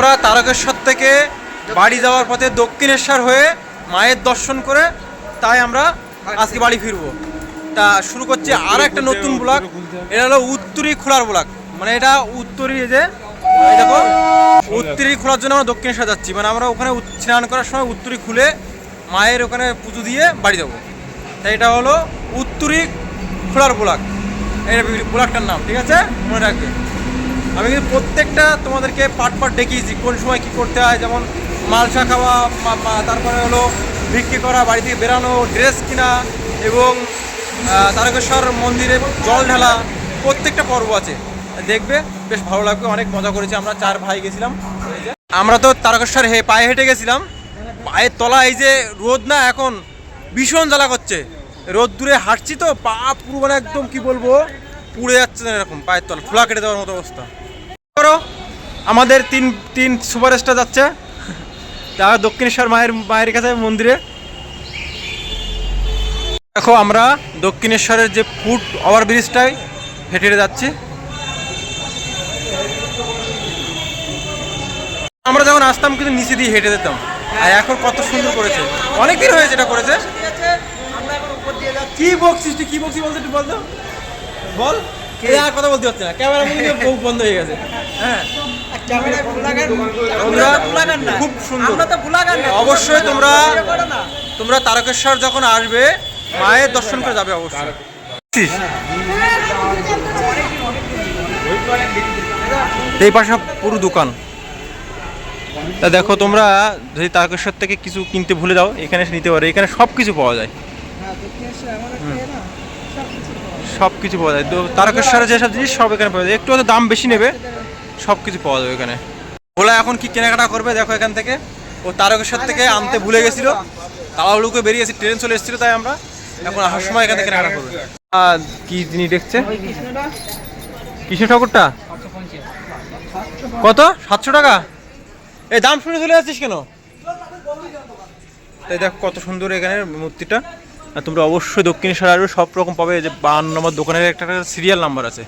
আমরা তারকেশ্বর থেকে বাড়ি যাওয়ার পথে দক্ষিণেশ্বর হয়ে মায়ের দর্শন করে তাই আমরা আজকে বাড়ি ফিরবো। তা শুরু করছি আর একটা নতুন ব্লগ। এটা হলো উত্তরি খোলার ব্লগ, মানে এটা উত্তরি যে দেখো উত্তরি খোলার জন্য আমরা দক্ষিণেশ্বর যাচ্ছি। মানে আমরা ওখানে স্নান করার সময় উত্তরি খুলে মায়ের ওখানে পুজো দিয়ে বাড়ি যাবো। তাই এটা হলো উত্তরি খোলার ব্লগ, এটা ব্লগটার নাম, ঠিক আছে, মনে রাখবে। আমি কিন্তু প্রত্যেকটা তোমাদেরকে পার্ট পার্ট দেখিয়েছি কোন সময় কী করতে হয়, যেমন মালসা খাওয়া, তারপরে হলো বিক্রি করা, বাড়ি থেকে বেরানো, ড্রেস কিনা এবং তারকেশ্বর মন্দিরে জল ঢালা, প্রত্যেকটা পর্ব আছে, দেখবে বেশ ভালো লাগবে। অনেক মজা করেছি আমরা, 4 ভাই গেছিলাম। আমরা তো তারকেশ্বর পায়ে হেঁটে গেছিলাম। পায়ের তলা এই যে রোদ না, এখন ভীষণ জ্বালা করছে, রোদ দূরে হাঁটছি তো পা পুরো মানে একদম কি বলবো পুড়ে যাচ্ছে না, এরকম পায়ের তলা ঠোলা কেটে দেওয়ার মতো অবস্থা। করো আমাদের তিন সুপারস্টার যাচ্ছে তারা দক্ষিণেশ্বর মায়ের কাছে মন্দিরে। দেখো আমরা দক্ষিণেশ্বরের যে ফুট ওভার ব্রিজটাই হেঁটে হেঁটে যাচ্ছি। আমরা যখন আসতাম কিন্তু নিচে দিয়ে হেঁটে যেতাম, আর এখন কত সুন্দর করেছে, অনেক দিন হয়েছে এটা করেছে। কি বকছিস তুই, কি বকছিস বলতে একটু বলতো, বল। আর কথা বলতে হচ্ছে না, ক্যামেরা বন্ধ হয়ে গেছে। হ্যাঁ খুব সুন্দর, অবশ্যই তোমরা তারকেশ্বর যখন আসবে মায়ের দর্শন করে যাবে অবশ্যই। এই পাশে পুরো দোকান। তা দেখো তোমরা যদি তারকেশ্বর থেকে কিছু কিনতে ভুলে যাও এখানে নিতে পারো, এখানে সব কিছু পাওয়া যায়, সব কিছু পাওয়া যায়। তো তারকেশ্বরে যেসব জিনিস সব এখানে পাওয়া যায়, একটু হয়তো দাম বেশি নেবে, সব কিছু পাওয়া যাবে এখানে। ভোলা এখন কি কেনাকাটা করবে দেখো, এখান থেকে ও তারকেশ্বর থেকে আনতে ভুলে গেছিলো, তাড়াহুড়ো বেরিয়েছি, ট্রেন চলে এসেছিলো, তাই আমরা এখন আসার সময় এখান থেকে কেনাকাটা করবে। আর কি জিনিস দেখছে কৃষ্ণ ঠাকুরটা কত, 700 টাকা? এই দাম শুনে চলে যাচ্ছিস কেন? তাই দেখো কত সুন্দর এখানে মূর্তিটা। আর তোমরা অবশ্যই দক্ষিণেশ্বর আসবে, সব রকম পাবে। যে 52 নম্বর দোকানের একটা সিরিয়াল নাম্বার আছে,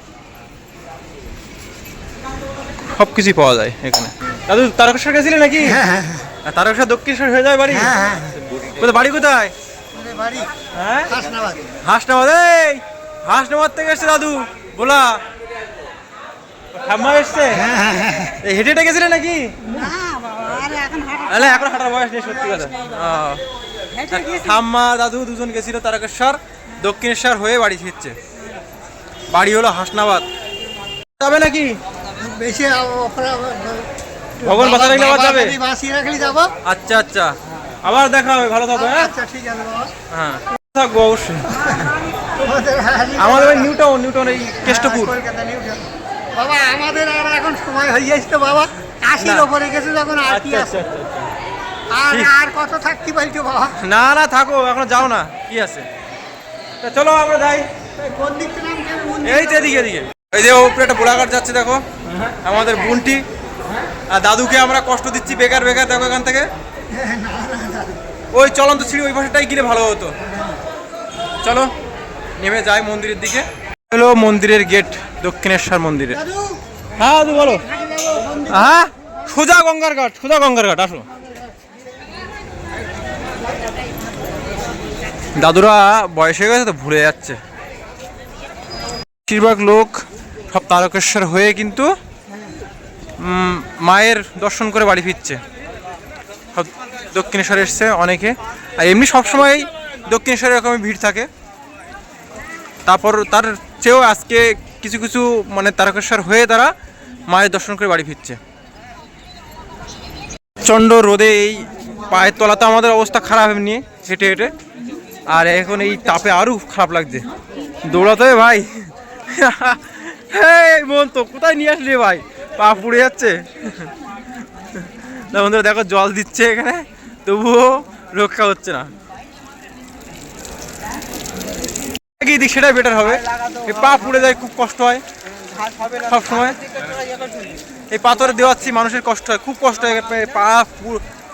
সব কিছুই পাওয়া যায় এখানে। দাদু তারকেশ্বর গেছিলে নাকি? তারকেশ্বর দক্ষিণেশ্বর হয়ে যায় বাড়ি? কোথায় বাড়ি, কোথায় বাড়ি? হ্যাঁ হাসনাবাদ। এই হাসনাবাদ থেকে এসছে দাদু, বলা ঠাম্মা এসছে। হেঁটে হেঁটে গেছিলে নাকি? এখন হাঁটার বয়স নেই, সত্যি কথা। ঠাম্মা দাদু দুজন গেছিল তারকেশ্বর, দক্ষিণেশ্বর হয়ে বাড়ি ফিরছে। বাড়ি হলো হাসনাবাদ। যাবে নাকি? ভগবান বাসা রাখলে আবার যাবে? আচ্ছা আচ্ছা, আবার দেখা হবে, ভালো থাকো। হ্যাঁ হ্যাঁ থাকবো অবশ্যই। আমাদের নিউটাউন এই কেষ্টপুর। বাবা আমাদের আর এখন সময় হয়ে যাচ্ছে তো বাবা, 80-র উপরে গেছে যখন। আর কি আছে, আর কত থাকতে পারছো বাবা? না না থাকো, এখন যাও না, কি আছে। চলো আমরা যাই। কোন দিক থেকে? এই তো এদিকে এদিকে। এই যে উপরে একটা বোলাঘাট যাচ্ছে, দেখো আমাদের বুনটি। আর দাদুকে আমরা কষ্ট দিচ্ছি বেকার বেকার, দেখো এখান থেকে ওই চলন্ত সিঁড়ি ওই পাশেটাই গেলে ভালো হতো। চলো নেমে যাই মন্দিরের দিকে। হলো মন্দিরের গেট, দক্ষিণেশ্বর মন্দিরে। হ্যাঁ দাদু বলো। হ্যাঁ সোজা গঙ্গার ঘাট, আসো। দাদুরা বয়স হয়ে গেছে তো ভুলে যাচ্ছে। বেশিরভাগ লোক সব তারকেশ্বর হয়ে কিন্তু মায়ের দর্শন করে বাড়ি ফিরছে, সব দক্ষিণেশ্বরে এসছে অনেকে। আর এমনি সবসময় দক্ষিণেশ্বরে এরকমই ভিড় থাকে। তারপর তার চেয়েও আজকে কিছু কিছু মানে তারকেশ্বর হয়ে তারা মায়ের দর্শন করে বাড়ি ফিরছে। প্রচণ্ড রোদে এই পায়ের তলাতে আমাদের অবস্থা খারাপ এমনি হেঁটে হেঁটে, আর এখন এই তাপে আরও খারাপ লাগছে, দৌড়াতে হবে ভাই। হ্যাঁ মন তো কোথায় নিয়ে আসলি ভাই, পা পুড়ে যাচ্ছে। বন্ধুরা দেখো জল দিচ্ছে এখানে, তবুও রক্ষা হচ্ছে না। দিক সেটাই বেটার হবে, এই পা পুড়ে যায়, খুব কষ্ট হয় সব সময়। এই পাথরে দেওয়াচ্ছি মানুষের কষ্ট হয়, খুব কষ্ট হয়, পা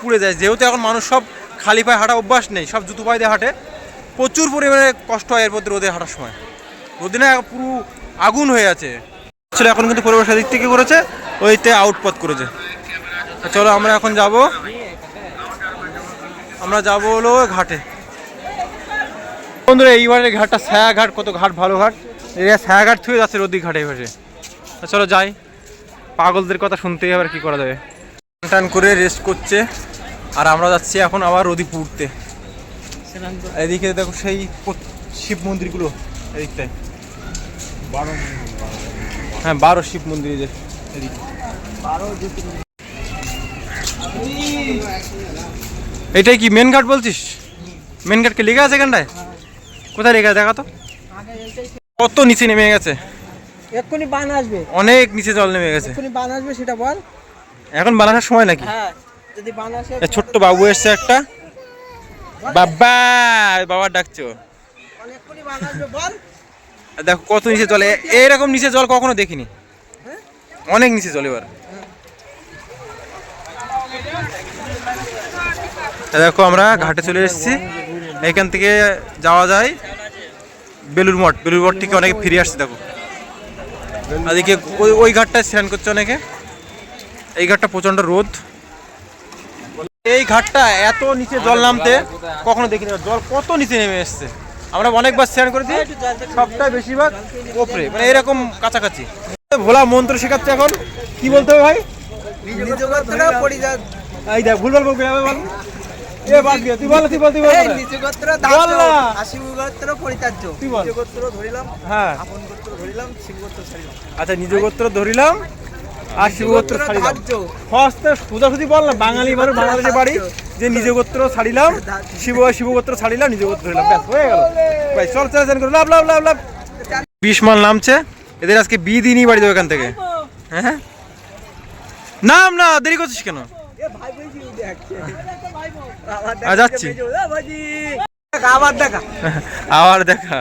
পুড়ে যায়। যেহেতু এখন মানুষ সব খালি পায়ে হাঁটা অভ্যাস নেই, সব জুতো পায়ে দিয়ে হাঁটে, প্রচুর পরিমাণে কষ্ট হয় এর মধ্যে রোদে হাঁটার সময়। রোদে না পুরো আগুন হয়ে আছে। আসলে এখন কিন্তু পরিবেশের দিক থেকে করেছে, ওইতে আউটপাত করেছে। চলো আমরা এখন যাব, আমরা যাব হলো ঘাটে। বন্ধুরা এইবারের ঘাটটা ছায়া ঘাট, কত ঘাট ভালো ঘাট, এই ছায়া ঘাট থুয়ে যাচ্ছে রোদি ঘাটে এবারে। চলো যাই, পাগলদের কথা শুনতেই আবার কি করা যাবে। টান করে রেস্ট করছে আর আমরা যাচ্ছি এখন আবার রোদি পুড়তে। এদিকে দেখো সেই শিব মন্দিরগুলো এদিকটায়, হ্যাঁ 12 শিব মন্দির যে এদিকে। এটাই কি মেন ঘাট বলছিস? মেন ঘাটকে লেগে আছে এখানটায়? কোথায় লেগে আছে দেখা তো, কত নিচে নেমে গেছে। এক্ষুনি বান আসবে, অনেক নিচে জল নেমে গেছে। এক্ষুনি বান আসবে সেটা বল। এখন বান আসার সময় নাকি? হ্যাঁ যদি বান আসে। ছোট্ট বাবু এসছে একটা, বাবা বাবা ডাকছো। এক্ষুনি বান আসবে বল। দেখো কত নিচে জল, এরকম নিচে জল কখনো দেখিনি, অনেক নিচে জল এবার। দেখো আমরা ঘাটে চলে এসেছি, এখান থেকে যাওয়া যায় বেলুর মঠ। বেলুর মঠ থেকে অনেকে ফিরে আসছে। দেখো এদিকে ওই ঘাটটায় স্নান করছে অনেকে, এই ঘাটটা প্রচন্ড রোদ। এই ঘাটটা এত নিচে জল নামতে কখনো দেখিনি, জল কত নিচে নেমে এসছে। আমরা অনেকবার স্নান করেছি, সবটাই বেশিরভাগ ওপরে, মানে এরকম কাছাকাছি। ভোলা মন্ত্র শেখাচ্ছে এখন, কি বলতে হবে ভাই? এই দেখ ভুলভাল বলবি না, বল এ বাদ দিয়ে তুই বল, তুই বল, তুই বল, নিচু গোত্র বল না। আশিব গোত্র পরিত্যাজ্য। তুই বল। নিচু গোত্র ধরিলাম, হ্যাঁ আপন গোত্র ধরিলাম, শিব গোত্র ছাড়িলাম। আচ্ছা, নিজ গোত্র ধরিলাম আর শিব গোত্র ছাড়িলাম। ধার্য। ফার্স্ট সোজাসুজি বল না, বাঙালি মানুষ বাংলাদেশে বাড়ি, যে নিজ গোত্র ছাড়িলাম, শিব গোত্র ছাড়িলাম, নিজ গোত্র ধরিলাম, ব্যাস হয়ে গেল ভাই। চল চল চল করে লাভ লাভ লাভ লাভ। 20 মাল নামছে, এদের আজকে বিয়ে দিনই বাড়ি দেবো এখান থেকে। হ্যাঁ নাম না, দেরি করছিস কেন? যাচ্ছি আবার দেখা, আবার দেখা,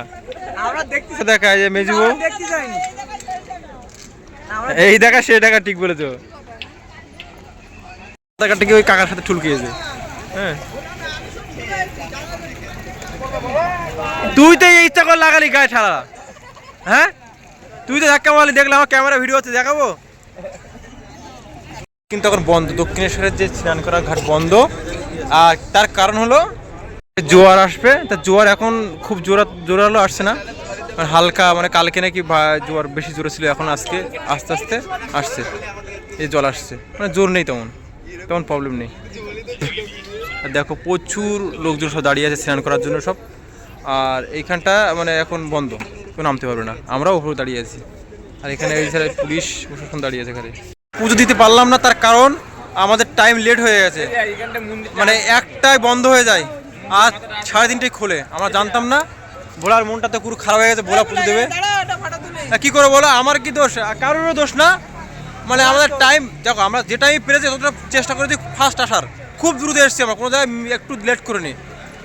আমরা দেখতে দেখা এই যে মেজু বউ। দেখতে যাইনি। এই দেখা সে দেখা ঠিক বলেছো, দেখাটা কি ওই কাকার সাথে ঠুলকিয়েছে। হ্যাঁ তুই তো এই ইচ্ছা করে লাগালি গায়ে ঠাড়া, হ্যাঁ তুই তো ধাক্কা মারলি, দেখলাম আমার ক্যামেরা ভিডিও হচ্ছে, দেখাবো। কিন্তু এখন বন্ধ, দক্ষিণেশ্বরের যে স্নান করার ঘাট বন্ধ। আর তার কারণ হলো জোয়ার আসবে, তা জোয়ার এখন খুব জোরালো আসছে না, মানে হালকা, মানে কালকে নাকি জোয়ার বেশি জোরে ছিল, এখন আজকে আস্তে আস্তে আসছে, এই জল আসছে, মানে জোর নেই, তেমন প্রবলেম নেই। দেখো প্রচুর লোকজন সব দাঁড়িয়ে আছে স্নান করার জন্য সব, আর এইখানটা মানে এখন বন্ধ, কেউ নামতে পারবে না, আমরাও উপরে দাঁড়িয়ে আছি। আর এখানে এই সাইডে পুলিশ প্রশাসন দাঁড়িয়ে আছে। এখানে পুজো দিতে পারলাম না, তার কারণ আমাদের টাইম লেট হয়ে গেছে, মানে 1টায় বন্ধ হয়ে যায় আর 3:30টায় খোলে। আমরা জানতাম না, ভোলার মনটা তো পুরো খারাপ হয়ে গেছে, ভোলা পুজো দেবে কি করে বলো, আমার কি দোষ? কারোরও দোষ না, মানে আমাদের টাইম দেখো, আমরা যে টাইমে পেরেছি ততটা চেষ্টা করেছি ফার্স্ট আসার, খুব দ্রুত এসেছি আমরা, কোনো জায়গায় একটু লেট করিনি।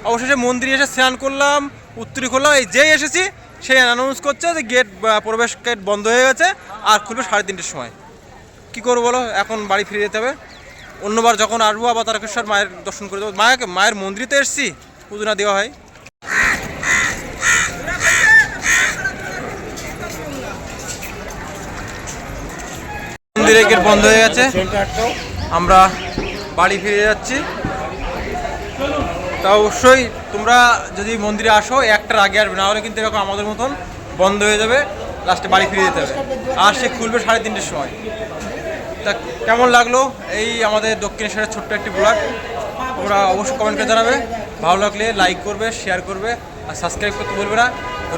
অবশেষে মন্দিরে এসে স্নান করলাম, উত্তরি করলাম, এই যেই এসেছি সেই অ্যানাউন্স করছে যে গেট, প্রবেশ গেট বন্ধ হয়ে গেছে আর খুলবে 3:30টার সময়। কী করবো বলো, এখন বাড়ি ফিরে যেতে হবে। অন্যবার যখন আসবো আবার তারকেশ্বর মায়ের দর্শন করে দেবো। মায়ের মন্দিরে তো এসেছি, পুজো না দেওয়া হয়। মন্দিরে গেট বন্ধ হয়ে গেছে, আমরা বাড়ি ফিরে যাচ্ছি। তা অবশ্যই তোমরা যদি মন্দিরে আসো 1টার আগে আসবে, না হলে কিন্তু এরকম আমাদের মতন বন্ধ হয়ে যাবে, লাস্টে বাড়ি ফিরে যেতে হবে। আর সে খুলবে 3:30টার সময়। তা কেমন লাগলো এই আমাদের দক্ষিণেশ্বরের ছোট্ট একটি ব্লগ, তোমরা অবশ্যই কমেন্ট করে জানাবে। ভালো লাগলে লাইক করবে, শেয়ার করবে আর সাবস্ক্রাইব করতে বলবে না।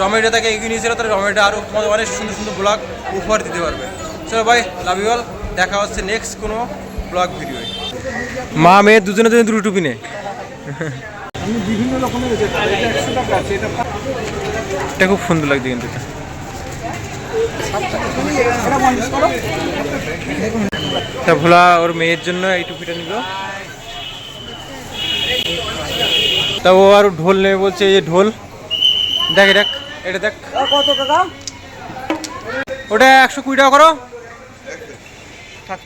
রমেশদা তাকে এগিয়ে নিয়েছিল, তাহলে রমেশদা আরও তোমাদের অনেক সুন্দর সুন্দর ব্লগ উপহার দিতে পারবে। চলো ভাই, লাভ ইউ অল, দেখা হচ্ছে নেক্সট কোনো ব্লগ ভিডিও। মা মেয়ে দুজনে দুটো টুপি নে, এটা খুব সুন্দর লাগছে কিন্তু। তা ভোলা ওর মেয়ের জন্য এই টুপিটা নিল, তা ও আর ঢোল নেবে বলছে। এই যে ঢোল, দেখ দেখ, এটা দেখ কত টাকা? ওটা 120 টাকা করো।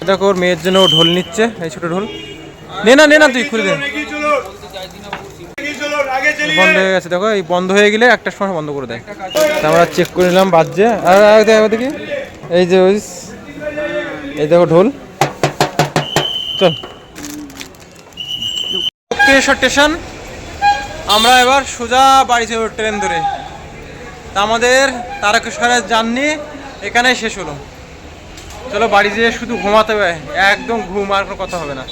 দেখো ওর মেয়ের জন্য ও ঢোল নিচ্ছে, এই ছোট ঢোল। নে না তুই খুলে দে, বন্ধ হয়ে গেছে। দেখো এই বন্ধ হয়ে গেলে 1টার সময় বন্ধ করে দেয়। আমরা চেক করে নিলাম বাজছে। আর দেখি এই যে এই দেখো ঢোল, চল দক্ষিণেশ্বর স্টেশন। আমরা এবার সোজা বাড়ি যাব ট্রেন ধরে। তা আমাদের তারকেশ্বরের জার্নি এখানেই শেষ হলো। চলো বাড়ি যেয়ে শুধু ঘুমাতে হবে, একদম ঘুম, আর কোনো কথা হবে না।